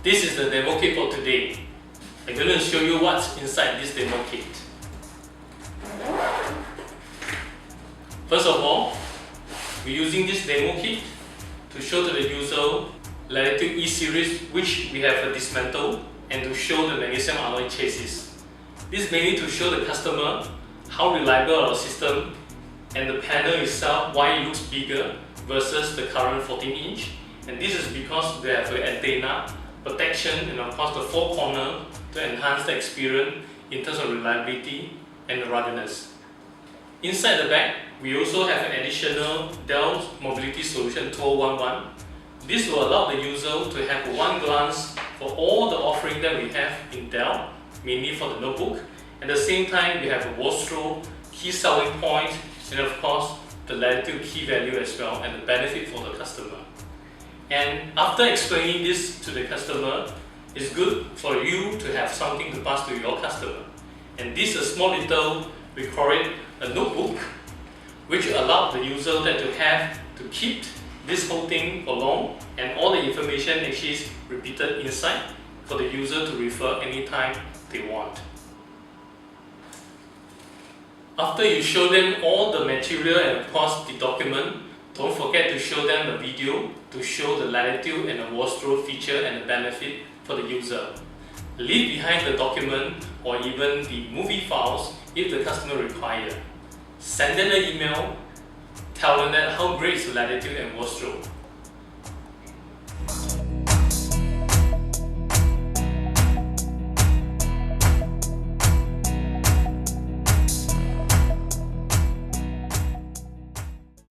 This is the demo kit for today. I'm going to show you what's inside this demo kit. First of all, we're using this demo kit to show to the user Latitude E-Series, which we have dismantled, and to show the magnesium alloy chassis. This is mainly to show the customer how reliable our system and the panel itself, why it looks bigger versus the current 14-inch. And this is because we have an antenna, protection, and of course the four corners to enhance the experience in terms of reliability and ruggedness. Inside the bag, we also have an additional Dell Mobility Solution 2011. This will allow the user to have one glance for all the offerings that we have in Dell, mainly for the notebook. At the same time, we have a Vostro key selling point, and of course the Latitude key value as well, and the benefit for the customer. And after explaining this to the customer, it's good for you to have something to pass to your customer. And this is a small little, we call it a notebook, which allows the user that to have to keep this whole thing for long, and all the information actually is repeated inside for the user to refer anytime they want. After you show them all the material and of course the document, don't forget to show them the video to show the Latitude and the Vostro feature and the benefit for the user. Leave behind the document or even the movie files if the customer requires. Send them an email, tell them that how great is Latitude and Vostro.